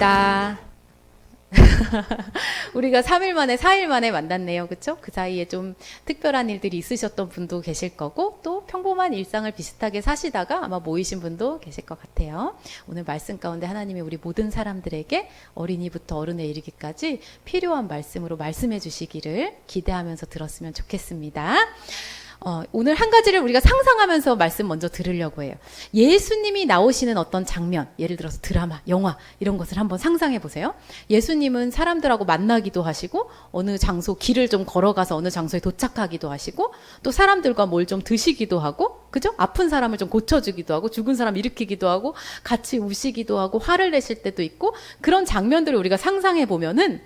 반갑습니다. 우리가 3일 만에 4일 만에 만났네요. 그쵸? 그 사이에 좀 특별한 일들이 있으셨던 분도 계실 거고 또 평범한 일상을 비슷하게 사시다가 아마 모이신 분도 계실 것 같아요. 오늘 말씀 가운데 하나님이 우리 모든 사람들에게 어린이부터 어른에 이르기까지 필요한 말씀으로 말씀해 주시기를 기대하면서 들었으면 좋겠습니다. 오늘 한 가지를 우리가 상상하면서 말씀 먼저 들으려고 해요. 예수님이 나오시는 어떤 장면, 예를 들어서 드라마, 영화 이런 것을 한번 상상해 보세요. 예수님은 사람들하고 만나기도 하시고 어느 장소 길을 좀 걸어가서 어느 장소에 도착하기도 하시고 또 사람들과 뭘 좀 드시기도 하고 그죠? 아픈 사람을 좀 고쳐주기도 하고 죽은 사람 일으키기도 하고 같이 우시기도 하고 화를 내실 때도 있고 그런 장면들을 우리가 상상해 보면은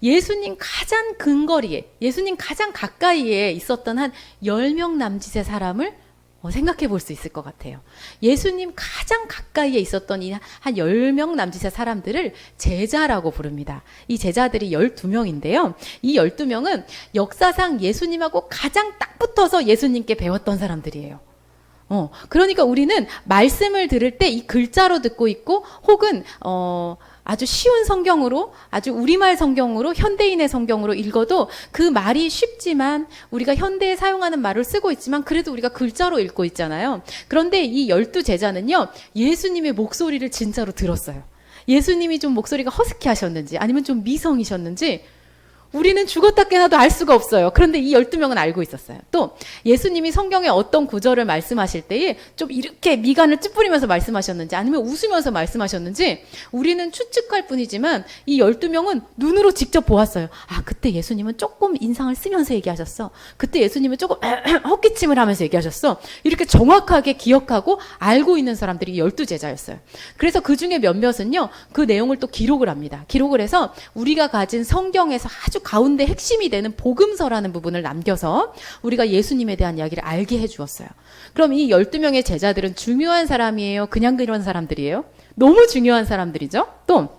예수님 가장 근거리에 예수님 가장 가까이에 있었던 한 10명 남짓의 사람을 생각해 볼 수 있을 것 같아요. 예수님 가장 가까이에 있었던 이 한 10명 남짓의 사람들을 제자라고 부릅니다. 이 제자들이 12명인데요. 이 12명은 역사상 예수님하고 가장 딱 붙어서 예수님께 배웠던 사람들이에요. 그러니까 우리는 말씀을 들을 때 이 글자로 듣고 있고 혹은 아주 쉬운 성경으로 아주 우리말 성경으로 현대인의 성경으로 읽어도 그 말이 쉽지만 우리가 현대에 사용하는 말을 쓰고 있지만 그래도 우리가 글자로 읽고 있잖아요. 그런데 이 12제자는요. 예수님의 목소리를 진짜로 들었어요. 예수님이 좀 목소리가 허스키 하셨는지 아니면 좀 미성이셨는지 우리는 죽었다 깨나도 알 수가 없어요. 그런데 이 12명은 알고 있었어요. 또 예수님이 성경에 어떤 구절을 말씀하실 때에 좀 이렇게 미간을 찌푸리면서 말씀하셨는지 아니면 웃으면서 말씀하셨는지 우리는 추측할 뿐이지만 이 12명은 눈으로 직접 보았어요. 아, 그때 예수님은 조금 인상을 쓰면서 얘기하셨어. 그때 예수님은 조금 헛기침을 하면서 얘기하셨어. 이렇게 정확하게 기억하고 알고 있는 사람들이 12제자였어요. 그래서 그 중에 몇몇은요. 그 내용을 또 기록을 합니다. 기록을 해서 우리가 가진 성경에서 아주 가운데 핵심이 되는 복음서라는 부분을 남겨서 우리가 예수님에 대한 이야기를 알게 해주었어요. 그럼 이 12명의 제자들은 중요한 사람이에요? 그냥 그런 사람들이에요? 너무 중요한 사람들이죠. 또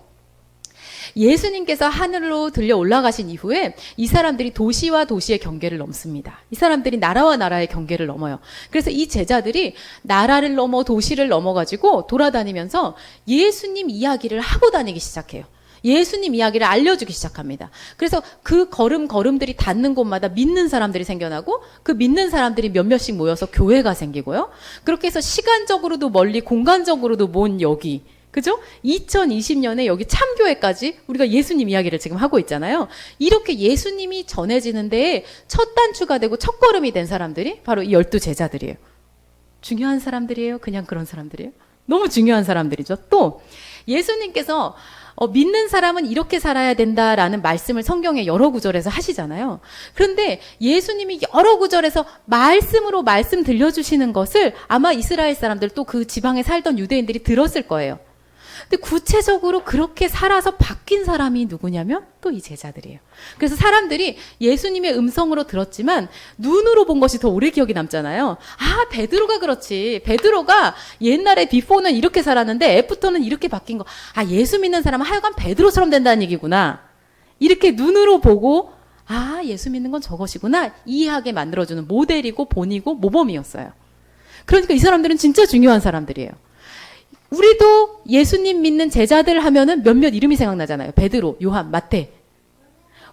예수님께서 하늘로 들려 올라가신 이후에 이 사람들이 도시와 도시의 경계를 넘습니다. 이 사람들이 나라와 나라의 경계를 넘어요. 그래서 이 제자들이 나라를 넘어 도시를 넘어가지고 돌아다니면서 예수님 이야기를 하고 다니기 시작해요. 예수님 이야기를 알려주기 시작합니다. 그래서 그 걸음들이 닿는 곳마다 믿는 사람들이 생겨나고 그 믿는 사람들이 몇몇씩 모여서 교회가 생기고요. 그렇게 해서 시간적으로도 멀리 공간적으로도 먼 여기 그죠? 2020년에 여기 참교회까지 우리가 예수님 이야기를 지금 하고 있잖아요. 이렇게 예수님이 전해지는 데에 첫 단추가 되고 첫 걸음이 된 사람들이 바로 이 12제자들이에요. 중요한 사람들이에요? 그냥 그런 사람들이에요? 너무 중요한 사람들이죠. 또 예수님께서 믿는 사람은 이렇게 살아야 된다라는 말씀을 성경의 여러 구절에서 하시잖아요. 그런데 예수님이 여러 구절에서 말씀으로 말씀 들려주시는 것을 아마 이스라엘 사람들 또 그 지방에 살던 유대인들이 들었을 거예요. 근데 구체적으로 그렇게 살아서 바뀐 사람이 누구냐면 또 이 제자들이에요. 그래서 사람들이 예수님의 음성으로 들었지만 눈으로 본 것이 더 오래 기억이 남잖아요. 아, 베드로가 그렇지. 베드로가 옛날에 비포는 이렇게 살았는데 애프터는 이렇게 바뀐 거. 아, 예수 믿는 사람은 하여간 베드로처럼 된다는 얘기구나. 이렇게 눈으로 보고 아, 예수 믿는 건 저것이구나. 이해하게 만들어주는 모델이고 본이고 모범이었어요. 그러니까 이 사람들은 진짜 중요한 사람들이에요. 우리도 예수님 믿는 제자들 하면은 몇몇 이름이 생각나잖아요. 베드로, 요한, 마태.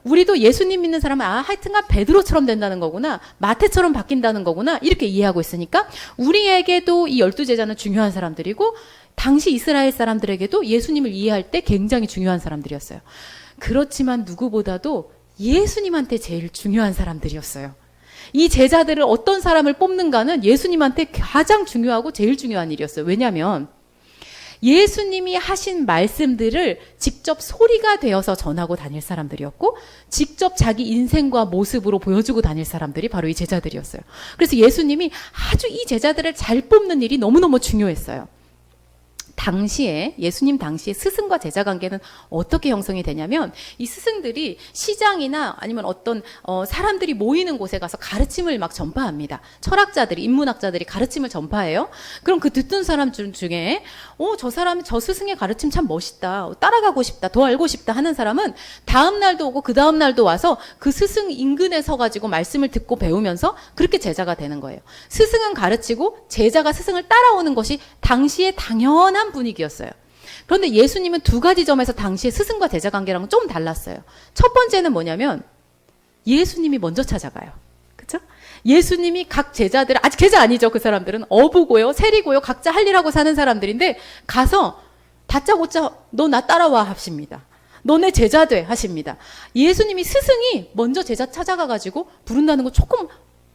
우리도 예수님 믿는 사람은 하여튼간 베드로처럼 된다는 거구나. 마태처럼 바뀐다는 거구나. 이렇게 이해하고 있으니까 우리에게도 이 12제자는 중요한 사람들이고 당시 이스라엘 사람들에게도 예수님을 이해할 때 굉장히 중요한 사람들이었어요. 그렇지만 누구보다도 예수님한테 제일 중요한 사람들이었어요. 이 제자들을 어떤 사람을 뽑는가는 예수님한테 가장 중요하고 제일 중요한 일이었어요. 왜냐하면 예수님이 하신 말씀들을 직접 소리가 되어서 전하고 다닐 사람들이었고 직접 자기 인생과 모습으로 보여주고 다닐 사람들이 바로 이 제자들이었어요. 그래서 예수님이 아주 이 제자들을 잘 뽑는 일이 너무너무 중요했어요. 예수님 당시에 스승과 제자 관계는 어떻게 형성이 되냐면 이 스승들이 시장이나 아니면 어떤 사람들이 모이는 곳에 가서 가르침을 막 전파합니다. 철학자들이, 인문학자들이 가르침을 전파해요. 그럼 그 듣던 사람 중에 저 스승의 가르침 참 멋있다. 따라가고 싶다. 더 알고 싶다 하는 사람은 다음 날도 오고 그 다음 날도 와서 그 스승 인근에 서가지고 말씀을 듣고 배우면서 그렇게 제자가 되는 거예요. 스승은 가르치고 제자가 스승을 따라오는 것이 당시에 당연한 분위기였어요. 그런데 예수님은 두 가지 점에서 당시의 스승과 제자 관계랑은 좀 달랐어요. 첫 번째는 뭐냐면 예수님이 먼저 찾아가요. 그렇죠? 예수님이 각 제자들, 아직 제자 아니죠. 그 사람들은 어부고요, 세리고요, 각자 할 일하고 사는 사람들인데 가서 다짜고짜 너 나 따라와 하십니다. 너네 제자 돼 하십니다. 예수님이 스승이 먼저 제자 찾아가가지고 부른다는 거 조금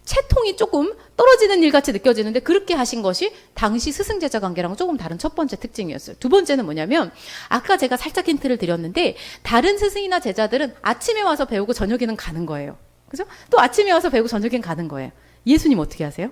채통이 조금 떨어지는 일같이 느껴지는데 그렇게 하신 것이 당시 스승 제자 관계랑은 조금 다른 첫 번째 특징이었어요. 두 번째는 뭐냐면 아까 제가 살짝 힌트를 드렸는데 다른 스승이나 제자들은 아침에 와서 배우고 저녁에는 가는 거예요. 그죠? 또 아침에 와서 배우고 저녁엔 가는 거예요. 예수님 어떻게 하세요?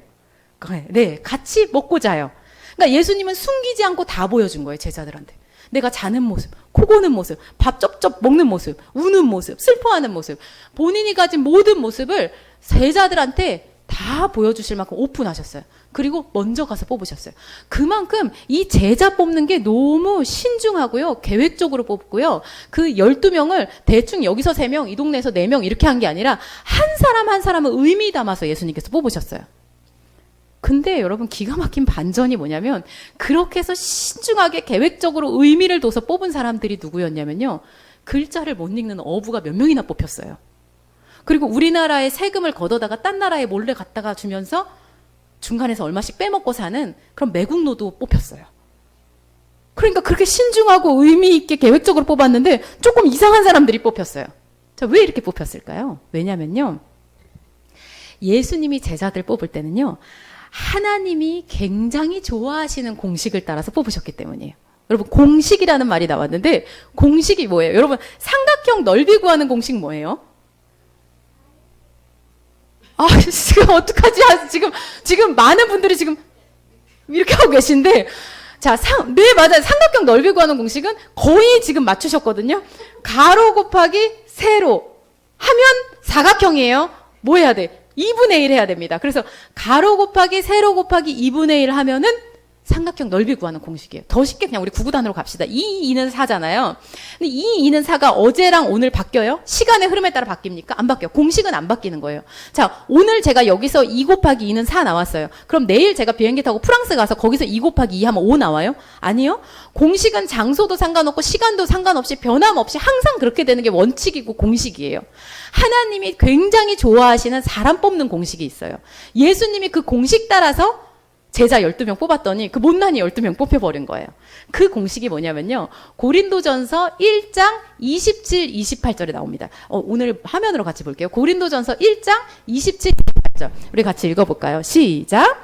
네, 같이 먹고 자요. 그러니까 예수님은 숨기지 않고 다 보여준 거예요, 제자들한테. 내가 자는 모습, 코 고는 모습, 밥 쩝쩝 먹는 모습, 우는 모습, 슬퍼하는 모습, 본인이 가진 모든 모습을 제자들한테 다 보여주실 만큼 오픈하셨어요. 그리고 먼저 가서 뽑으셨어요. 그만큼 이 제자 뽑는 게 너무 신중하고요, 계획적으로 뽑고요. 그 12명을 대충 여기서 3명, 이 동네에서 4명 이렇게 한 게 아니라 한 사람 한 사람을 의미 담아서 예수님께서 뽑으셨어요. 근데 여러분 기가 막힌 반전이 뭐냐면 그렇게 해서 신중하게 계획적으로 의미를 둬서 뽑은 사람들이 누구였냐면요. 글자를 못 읽는 어부가 몇 명이나 뽑혔어요. 그리고 우리나라의 세금을 걷어다가 딴 나라에 몰래 갖다가 주면서 중간에서 얼마씩 빼먹고 사는 그런 매국노도 뽑혔어요. 그러니까 그렇게 신중하고 의미 있게 계획적으로 뽑았는데 조금 이상한 사람들이 뽑혔어요. 자, 왜 이렇게 뽑혔을까요? 왜냐면요. 예수님이 제자들 뽑을 때는요. 하나님이 굉장히 좋아하시는 공식을 따라서 뽑으셨기 때문이에요. 여러분 공식이라는 말이 나왔는데 공식이 뭐예요? 여러분 삼각형 넓이 구하는 공식 뭐예요? 아 지금 어떡하지? 지금 많은 분들이 지금 이렇게 하고 계신데 자, 네 맞아요. 삼각형 넓이 구하는 공식은 거의 지금 맞추셨거든요. 가로 곱하기 세로 하면 사각형이에요. 뭐 해야 돼? 2분의 1 해야 됩니다. 그래서 가로 곱하기 세로 곱하기 2분의 1 하면은 삼각형 넓이 구하는 공식이에요. 더 쉽게 그냥 우리 구구단으로 갑시다. 2, 2는 4잖아요. 근데 2, 2는 4가 어제랑 오늘 바뀌어요? 시간의 흐름에 따라 바뀝니까? 안 바뀌어요. 공식은 안 바뀌는 거예요. 자, 오늘 제가 여기서 2 곱하기 2는 4 나왔어요. 그럼 내일 제가 비행기 타고 프랑스 가서 거기서 2 곱하기 2 하면 5 나와요? 아니요. 공식은 장소도 상관없고 시간도 상관없이 변함없이 항상 그렇게 되는 게 원칙이고 공식이에요. 하나님이 굉장히 좋아하시는 사람 뽑는 공식이 있어요. 예수님이 그 공식 따라서 제자 12명 뽑았더니 그 못난이 12명 뽑혀버린 거예요. 그 공식이 뭐냐면요. 고린도전서 1장 27, 28절에 나옵니다. 오늘 화면으로 같이 볼게요. 고린도전서 1장 27, 28절. 우리 같이 읽어볼까요? 시작.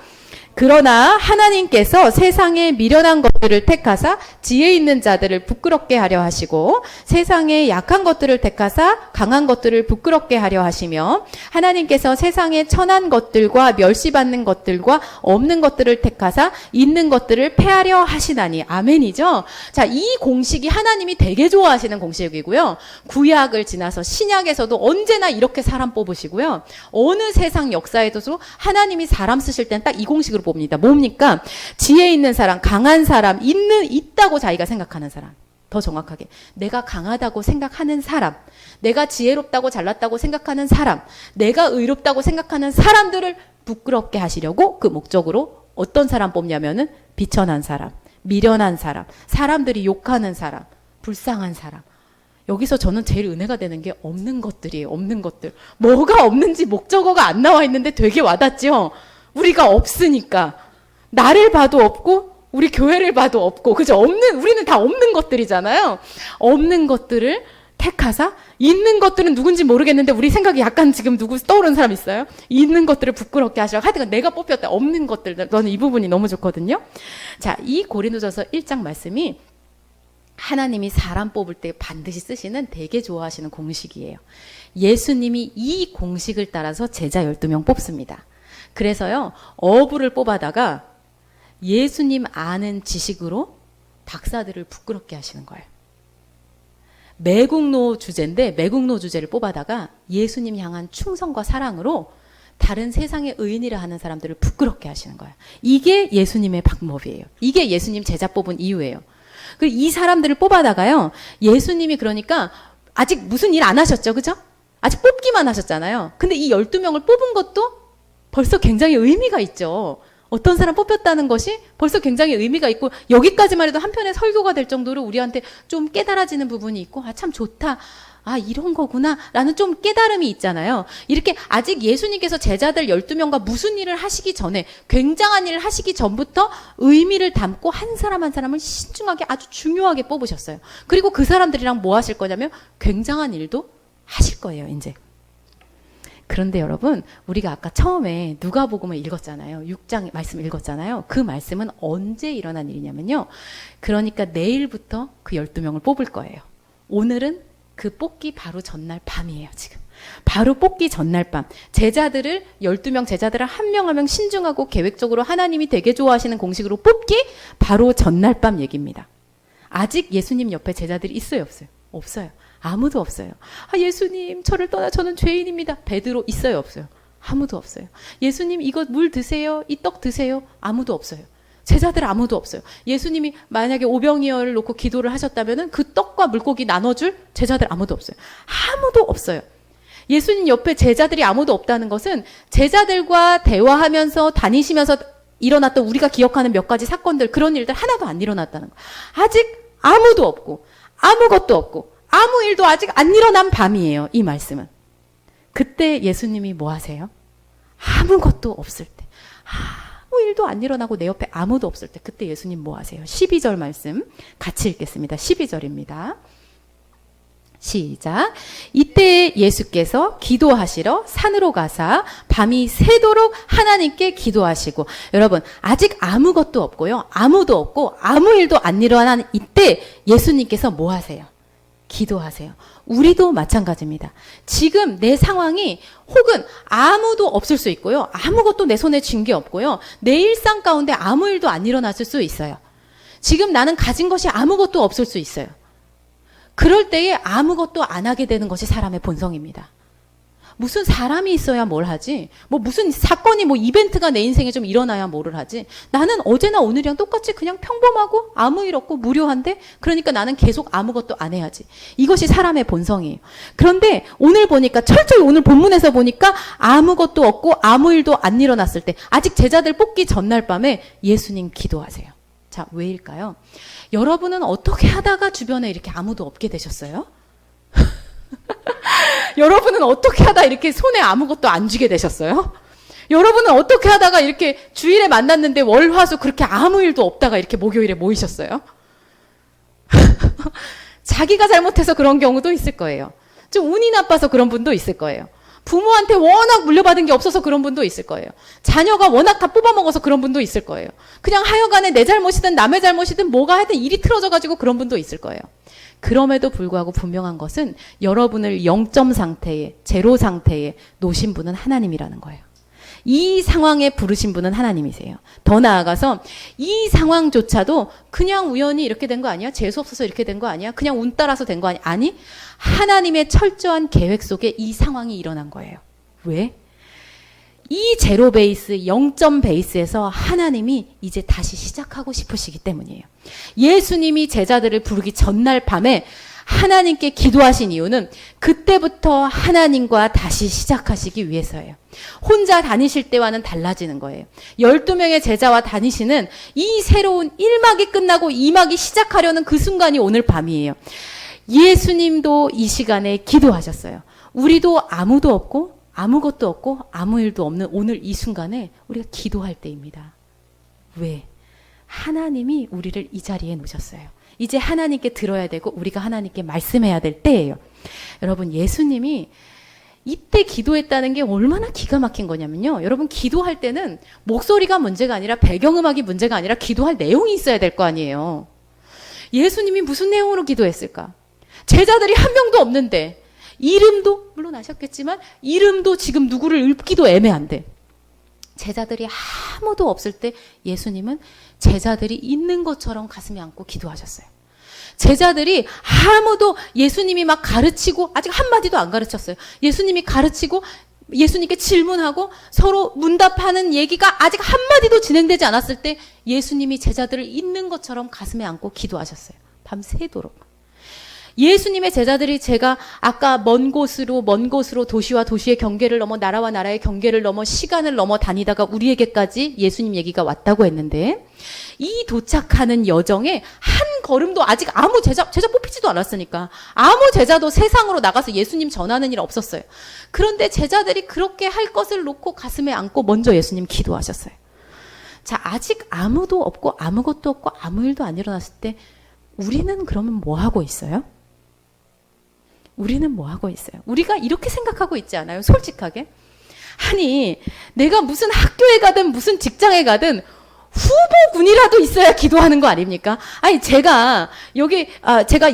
그러나 하나님께서 세상에 미련한 것들을 택하사 지혜 있는 자들을 부끄럽게 하려 하시고 세상에 약한 것들을 택하사 강한 것들을 부끄럽게 하려 하시며 하나님께서 세상에 천한 것들과 멸시받는 것들과 없는 것들을 택하사 있는 것들을 패하려 하시나니. 아멘이죠. 자, 이 공식이 하나님이 되게 좋아하시는 공식이고요. 구약을 지나서 신약에서도 언제나 이렇게 사람 뽑으시고요. 어느 세상 역사에도 하나님이 사람 쓰실 때는 딱 이 공식으로 봅니다. 뭡니까? 지혜 있는 사람, 강한 사람, 있다고 자기가 생각하는 사람. 더 정확하게 내가 강하다고 생각하는 사람, 내가 지혜롭다고 잘났다고 생각하는 사람, 내가 의롭다고 생각하는 사람들을 부끄럽게 하시려고 그 목적으로 어떤 사람 뽑냐면은 비천한 사람, 미련한 사람, 사람들이 욕하는 사람, 불쌍한 사람. 여기서 저는 제일 은혜가 되는 게 없는 것들이에요. 없는 것들. 뭐가 없는지 목적어가 안 나와 있는데 되게 와닿죠? 우리가 없으니까. 나를 봐도 없고 우리 교회를 봐도 없고, 그죠? 우리는 다 없는 것들이잖아요. 없는 것들을 택하사 있는 것들은 누군지 모르겠는데 우리 생각이 약간 지금 누구 떠오르는 사람 있어요? 있는 것들을 부끄럽게 하시라고. 하여튼 내가 뽑혔다. 없는 것들. 저는 이 부분이 너무 좋거든요. 자, 이 고린도전서 1장 말씀이 하나님이 사람 뽑을 때 반드시 쓰시는 되게 좋아하시는 공식이에요. 예수님이 이 공식을 따라서 제자 12명 뽑습니다. 그래서요, 어부를 뽑아다가 예수님 아는 지식으로 박사들을 부끄럽게 하시는 거예요. 매국노 주제인데 매국노 주제를 뽑아다가 예수님 향한 충성과 사랑으로 다른 세상의 의인이라 하는 사람들을 부끄럽게 하시는 거예요. 이게 예수님의 방법이에요. 이게 예수님 제자 뽑은 이유예요. 그리고 이 사람들을 뽑아다가요, 예수님이 그러니까 아직 무슨 일 안 하셨죠, 그죠? 아직 뽑기만 하셨잖아요. 근데 이 12명을 뽑은 것도 벌써 굉장히 의미가 있죠. 어떤 사람 뽑혔다는 것이 벌써 굉장히 의미가 있고 여기까지만 해도 한편의 설교가 될 정도로 우리한테 좀 깨달아지는 부분이 있고 참 좋다. 이런 거구나 라는 좀 깨달음이 있잖아요. 이렇게 아직 예수님께서 제자들 12명과 무슨 일을 하시기 전에 굉장한 일을 하시기 전부터 의미를 담고 한 사람 한 사람을 신중하게 아주 중요하게 뽑으셨어요. 그리고 그 사람들이랑 뭐 하실 거냐면 굉장한 일도 하실 거예요. 이제. 그런데 여러분, 우리가 아까 처음에 누가복음을 읽었잖아요. 6장 말씀 읽었잖아요. 그 말씀은 언제 일어난 일이냐면요. 그러니까 내일부터 그 12명을 뽑을 거예요. 오늘은 그 뽑기 바로 전날 밤이에요, 지금. 바로 뽑기 전날 밤. 제자들을, 12명 제자들을 한 명 한 명 신중하고 계획적으로 하나님이 되게 좋아하시는 공식으로 뽑기 바로 전날 밤 얘기입니다. 아직 예수님 옆에 제자들이 있어요, 없어요? 없어요. 아무도 없어요. 예수님, 저를 떠나 저는 죄인입니다. 베드로 있어요, 없어요? 아무도 없어요. 예수님, 이거 물 드세요. 이 떡 드세요. 아무도 없어요. 제자들 아무도 없어요. 예수님이 만약에 오병이어를 놓고 기도를 하셨다면 그 떡과 물고기 나눠줄 제자들 아무도 없어요. 아무도 없어요. 예수님 옆에 제자들이 아무도 없다는 것은 제자들과 대화하면서 다니시면서 일어났던 우리가 기억하는 몇 가지 사건들, 그런 일들 하나도 안 일어났다는 거예요. 아직 아무도 없고 아무것도 없고 아무 일도 아직 안 일어난 밤이에요. 이 말씀은. 그때 예수님이 뭐 하세요? 아무것도 없을 때. 아무 일도 안 일어나고 내 옆에 아무도 없을 때 그때 예수님 뭐 하세요? 12절 말씀 같이 읽겠습니다. 12절입니다. 시작. 이때 예수께서 기도하시러 산으로 가사 밤이 새도록 하나님께 기도하시고, 여러분 아직 아무것도 없고요. 아무도 없고 아무 일도 안 일어난 이때 예수님께서 뭐 하세요? 기도하세요. 우리도 마찬가지입니다. 지금 내 상황이 혹은 아무도 없을 수 있고요. 아무것도 내 손에 쥔 게 없고요. 내 일상 가운데 아무 일도 안 일어났을 수 있어요. 지금 나는 가진 것이 아무것도 없을 수 있어요. 그럴 때에 아무것도 안 하게 되는 것이 사람의 본성입니다. 무슨 사람이 있어야 뭘 하지? 무슨 사건이 이벤트가 내 인생에 좀 일어나야 뭐를 하지? 나는 어제나 오늘이랑 똑같이 그냥 평범하고 아무 일 없고 무료한데, 그러니까 나는 계속 아무것도 안 해야지. 이것이 사람의 본성이에요. 그런데 오늘 보니까, 철저히 오늘 본문에서 보니까 아무것도 없고 아무 일도 안 일어났을 때, 아직 제자들 뽑기 전날 밤에 예수님 기도하세요. 자, 왜일까요? 여러분은 어떻게 하다가 주변에 이렇게 아무도 없게 되셨어요? 여러분은 어떻게 하다 이렇게 손에 아무것도 안 쥐게 되셨어요? 여러분은 어떻게 하다가 이렇게 주일에 만났는데 월, 화, 수 그렇게 아무 일도 없다가 이렇게 목요일에 모이셨어요? 자기가 잘못해서 그런 경우도 있을 거예요. 좀 운이 나빠서 그런 분도 있을 거예요. 부모한테 워낙 물려받은 게 없어서 그런 분도 있을 거예요. 자녀가 워낙 다 뽑아먹어서 그런 분도 있을 거예요. 그냥 하여간에 내 잘못이든 남의 잘못이든 뭐가 하여튼 일이 틀어져가지고 그런 분도 있을 거예요. 그럼에도 불구하고 분명한 것은 여러분을 0점 상태에, 제로 상태에 놓으신 분은 하나님이라는 거예요. 이 상황에 부르신 분은 하나님이세요. 더 나아가서 이 상황조차도 그냥 우연히 이렇게 된 거 아니야? 재수 없어서 이렇게 된 거 아니야? 그냥 운 따라서 된 거 아니야? 아니, 하나님의 철저한 계획 속에 이 상황이 일어난 거예요. 왜? 이 제로 베이스, 0점 베이스에서 하나님이 이제 다시 시작하고 싶으시기 때문이에요. 예수님이 제자들을 부르기 전날 밤에 하나님께 기도하신 이유는 그때부터 하나님과 다시 시작하시기 위해서예요. 혼자 다니실 때와는 달라지는 거예요. 12명의 제자와 다니시는 이 새로운 1막이 끝나고 2막이 시작하려는 그 순간이 오늘 밤이에요. 예수님도 이 시간에 기도하셨어요. 우리도 아무도 없고 아무것도 없고 아무 일도 없는 오늘 이 순간에 우리가 기도할 때입니다. 왜? 하나님이 우리를 이 자리에 놓으셨어요. 이제 하나님께 들어야 되고 우리가 하나님께 말씀해야 될 때예요. 여러분, 예수님이 이때 기도했다는 게 얼마나 기가 막힌 거냐면요. 여러분, 기도할 때는 목소리가 문제가 아니라 배경음악이 문제가 아니라 기도할 내용이 있어야 될 거 아니에요. 예수님이 무슨 내용으로 기도했을까? 제자들이 한 명도 없는데, 이름도 물론 아셨겠지만 이름도 지금 누구를 읊기도 애매한데, 제자들이 아무도 없을 때 예수님은 제자들이 있는 것처럼 가슴에 안고 기도하셨어요. 제자들이 아무도, 예수님이 막 가르치고 아직 한마디도 안 가르쳤어요. 예수님이 가르치고 예수님께 질문하고 서로 문답하는 얘기가 아직 한마디도 진행되지 않았을 때 예수님이 제자들을 있는 것처럼 가슴에 안고 기도하셨어요. 밤새도록. 예수님의 제자들이 제가 아까 먼 곳으로 도시와 도시의 경계를 넘어 나라와 나라의 경계를 넘어 시간을 넘어 다니다가 우리에게까지 예수님 얘기가 왔다고 했는데 이 도착하는 여정에 한 걸음도 아직 아무 제자 뽑히지도 않았으니까 아무 제자도 세상으로 나가서 예수님 전하는 일 없었어요. 그런데 제자들이 그렇게 할 것을 놓고 가슴에 안고 먼저 예수님 기도하셨어요. 자, 아직 아무도 없고 아무것도 없고 아무 일도 안 일어났을 때 우리는 그러면 뭐 하고 있어요? 우리는 뭐 하고 있어요? 우리가 이렇게 생각하고 있지 않아요? 솔직하게. 아니, 내가 무슨 학교에 가든 무슨 직장에 가든 후보군이라도 있어야 기도하는 거 아닙니까? 아니, 제가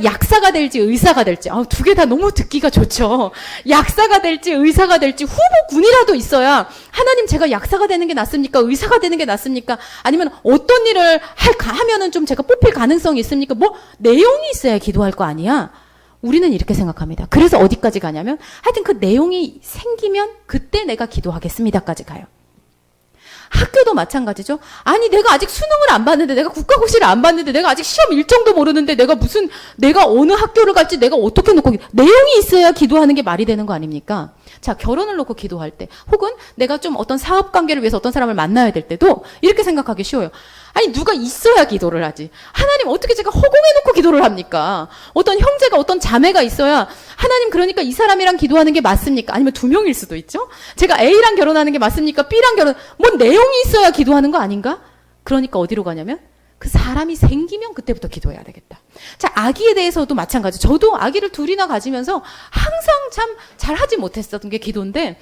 약사가 될지 의사가 될지, 두 개 다 너무 듣기가 좋죠. 약사가 될지 의사가 될지 후보군이라도 있어야 하나님 제가 약사가 되는 게 낫습니까? 의사가 되는 게 낫습니까? 아니면 어떤 일을 하면은 좀 제가 뽑힐 가능성이 있습니까? 뭐, 내용이 있어야 기도할 거 아니야? 우리는 이렇게 생각합니다. 그래서 어디까지 가냐면 하여튼 그 내용이 생기면 그때 내가 기도하겠습니다까지 가요. 학교도 마찬가지죠. 아니, 내가 아직 수능을 안 봤는데, 내가 국가고시를 안 봤는데, 내가 아직 시험 일정도 모르는데, 내가 어느 학교를 갈지 내가 어떻게 놓고, 내용이 있어야 기도하는 게 말이 되는 거 아닙니까? 자, 결혼을 놓고 기도할 때, 혹은 내가 좀 어떤 사업 관계를 위해서 어떤 사람을 만나야 될 때도 이렇게 생각하기 쉬워요. 아니, 누가 있어야 기도를 하지. 하나님 어떻게 제가 허공에 놓고 기도를 합니까? 어떤 형제가 어떤 자매가 있어야 하나님 그러니까 이 사람이랑 기도하는 게 맞습니까? 아니면 두 명일 수도 있죠? 제가 A랑 결혼하는 게 맞습니까? B랑 뭔 내용이 있어야 기도하는 거 아닌가? 그러니까 어디로 가냐면 그 사람이 생기면 그때부터 기도해야 되겠다. 자, 아기에 대해서도 마찬가지. 저도 아기를 둘이나 가지면서 항상 참 잘하지 못했었던 게 기도인데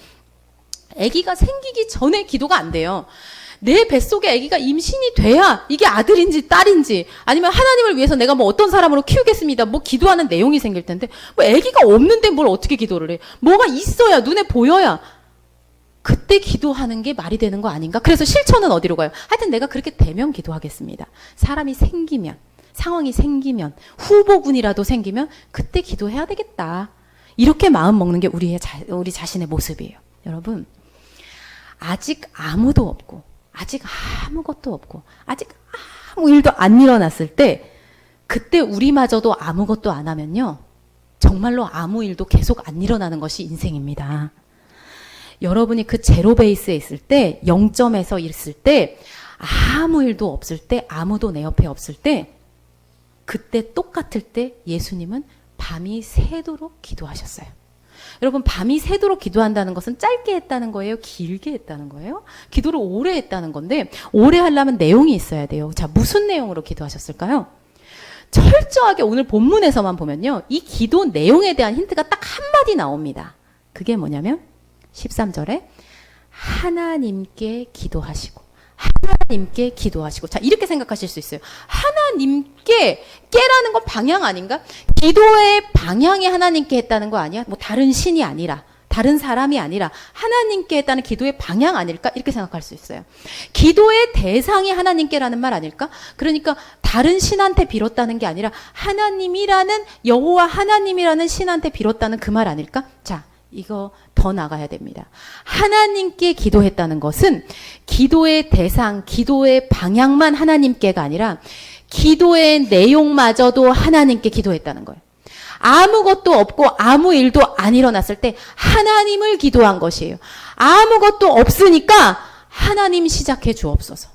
아기가 생기기 전에 기도가 안 돼요. 내 뱃속에 아기가 임신이 돼야 이게 아들인지 딸인지 아니면 하나님을 위해서 내가 뭐 어떤 사람으로 키우겠습니다. 뭐 기도하는 내용이 생길 텐데 뭐 아기가 없는데 뭘 어떻게 기도를 해. 뭐가 있어야 눈에 보여야 그때 기도하는 게 말이 되는 거 아닌가? 그래서 실천은 어디로 가요? 하여튼 내가 그렇게 되면 기도하겠습니다. 사람이 생기면 상황이 생기면 후보군이라도 생기면 그때 기도해야 되겠다. 이렇게 마음 먹는 게 우리 자신의 모습이에요. 여러분 아직 아무도 없고 아직 아무것도 없고 아직 아무 일도 안 일어났을 때 그때 우리마저도 아무것도 안 하면요 정말로 아무 일도 계속 안 일어나는 것이 인생입니다. 여러분이 그 제로 베이스에 있을 때 0점에서 있을 때 아무 일도 없을 때 아무도 내 옆에 없을 때 그때 똑같을 때 예수님은 밤이 새도록 기도하셨어요. 여러분 밤이 새도록 기도한다는 것은 짧게 했다는 거예요? 길게 했다는 거예요? 기도를 오래 했다는 건데 오래 하려면 내용이 있어야 돼요. 자, 무슨 내용으로 기도하셨을까요? 철저하게 오늘 본문에서만 보면요. 이 기도 내용에 대한 힌트가 딱 한마디 나옵니다. 그게 뭐냐면 13절에 하나님께 기도하시고 하나님께 기도하시고 자 이렇게 생각하실 수 있어요. 하나님께 깨라는 건 방향 아닌가? 기도의 방향이 하나님께 했다는 거 아니야? 뭐 다른 신이 아니라 다른 사람이 아니라 하나님께 했다는 기도의 방향 아닐까? 이렇게 생각할 수 있어요. 기도의 대상이 하나님께라는 말 아닐까? 그러니까 다른 신한테 빌었다는 게 아니라 하나님이라는 여호와 하나님이라는 신한테 빌었다는 그 말 아닐까? 자 이거 더 나가야 됩니다. 하나님께 기도했다는 것은 기도의 대상, 기도의 방향만 하나님께가 아니라 기도의 내용마저도 하나님께 기도했다는 거예요. 아무것도 없고 아무 일도 안 일어났을 때 하나님을 기도한 것이에요. 아무것도 없으니까 하나님 시작해 주옵소서.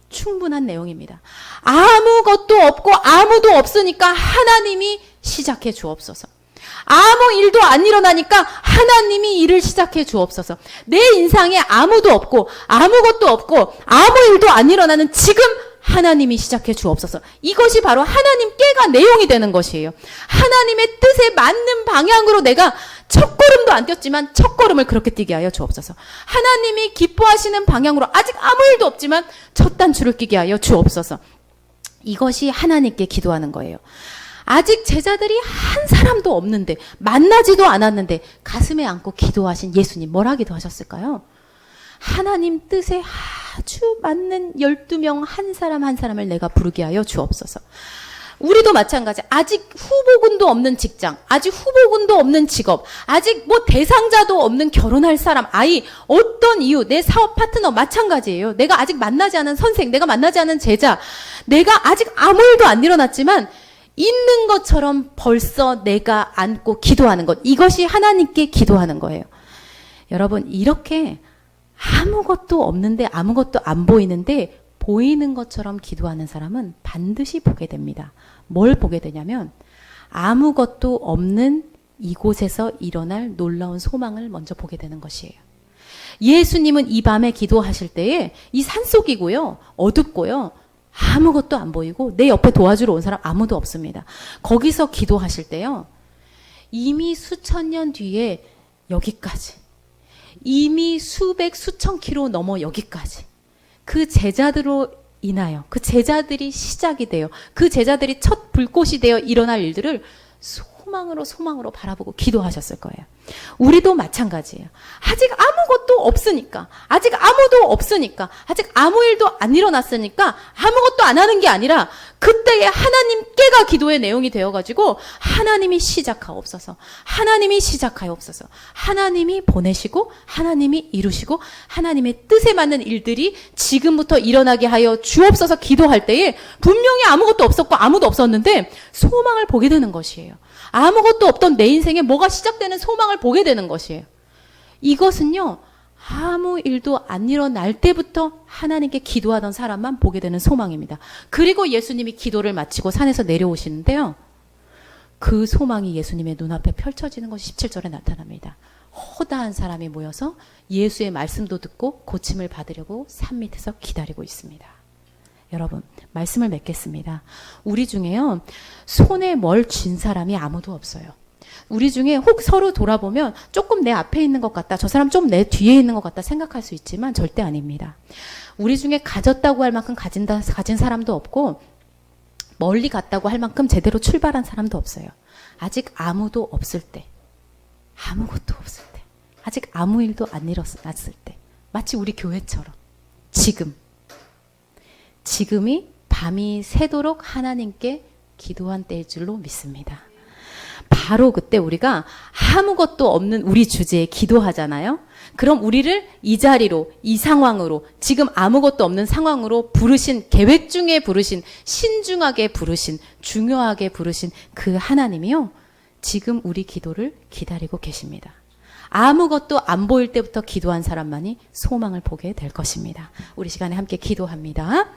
충분한 내용입니다. 아무것도 없고 아무도 없으니까 하나님이 시작해 주옵소서. 아무 일도 안 일어나니까 하나님이 일을 시작해 주옵소서. 내 인상에 아무도 없고 아무것도 없고 아무 일도 안 일어나는 지금 하나님이 시작해 주옵소서. 이것이 바로 하나님께가 내용이 되는 것이에요. 하나님의 뜻에 맞는 방향으로 내가 첫걸음도 안 뛰었지만 첫걸음을 그렇게 뛰게 하여 주옵소서. 하나님이 기뻐하시는 방향으로 아직 아무 일도 없지만 첫 단추를 끼게 하여 주옵소서. 이것이 하나님께 기도하는 거예요. 아직 제자들이 한 사람도 없는데 만나지도 않았는데 가슴에 안고 기도하신 예수님 뭐라 기도하셨을까요? 하나님 뜻에 아주 맞는 12명 한 사람 한 사람을 내가 부르게 하여 주옵소서. 우리도 마찬가지. 아직 후보군도 없는 직장, 아직 후보군도 없는 직업, 아직 뭐 대상자도 없는 결혼할 사람, 아이, 어떤 이유, 내 사업 파트너 마찬가지예요. 내가 아직 만나지 않은 선생, 내가 만나지 않은 제자, 내가 아직 아무 일도 안 일어났지만 있는 것처럼 벌써 내가 안고 기도하는 것. 이것이 하나님께 기도하는 거예요. 여러분, 이렇게 아무것도 없는데, 아무것도 안 보이는데 보이는 것처럼 기도하는 사람은 반드시 보게 됩니다. 뭘 보게 되냐면 아무것도 없는 이곳에서 일어날 놀라운 소망을 먼저 보게 되는 것이에요. 예수님은 이 밤에 기도하실 때에 이 산속이고요, 어둡고요, 아무것도 안 보이고 내 옆에 도와주러 온 사람 아무도 없습니다. 거기서 기도하실 때요, 이미 수천 년 뒤에 여기까지, 이미 수백 수천 킬로 넘어 여기까지 그 제자들로 인하여, 그 제자들이 시작이 돼요. 그 제자들이 첫 불꽃이 되어 일어날 일들을 소망으로 바라보고 기도하셨을 거예요. 우리도 마찬가지예요. 아직 아무것도 없으니까, 아직 아무도 없으니까, 아직 아무 일도 안 일어났으니까 아무것도 안 하는 게 아니라 그때에 하나님께가 기도의 내용이 되어가지고 하나님이 시작하옵소서, 하나님이 시작하옵소서, 하나님이 보내시고 하나님이 이루시고 하나님의 뜻에 맞는 일들이 지금부터 일어나게 하여 주옵소서 기도할 때에 분명히 아무것도 없었고 아무도 없었는데 소망을 보게 되는 것이에요. 아무것도 없던 내 인생에 뭐가 시작되는 소망을 보게 되는 것이에요. 이것은요, 아무 일도 안 일어날 때부터 하나님께 기도하던 사람만 보게 되는 소망입니다. 그리고 예수님이 기도를 마치고 산에서 내려오시는데요, 그 소망이 예수님의 눈앞에 펼쳐지는 것이 17절에 나타납니다. 허다한 사람이 모여서 예수의 말씀도 듣고 고침을 받으려고 산 밑에서 기다리고 있습니다. 여러분, 말씀을 맺겠습니다. 우리 중에요, 손에 뭘 쥔 사람이 아무도 없어요. 우리 중에 혹 서로 돌아보면 조금 내 앞에 있는 것 같다, 저 사람 좀 내 뒤에 있는 것 같다 생각할 수 있지만 절대 아닙니다. 우리 중에 가졌다고 할 만큼 가진 사람도 없고 멀리 갔다고 할 만큼 제대로 출발한 사람도 없어요. 아직 아무도 없을 때, 아무것도 없을 때, 아직 아무 일도 안 일어났을 때, 마치 우리 교회처럼 지금이 밤이 새도록 하나님께 기도한 때일 줄로 믿습니다. 바로 그때 우리가 아무것도 없는 우리 주제에 기도하잖아요. 그럼 우리를 이 자리로, 이 상황으로, 지금 아무것도 없는 상황으로 부르신, 계획 중에 부르신, 신중하게 부르신, 중요하게 부르신 그 하나님이요, 지금 우리 기도를 기다리고 계십니다. 아무것도 안 보일 때부터 기도한 사람만이 소망을 보게 될 것입니다. 우리 시간에 함께 기도합니다.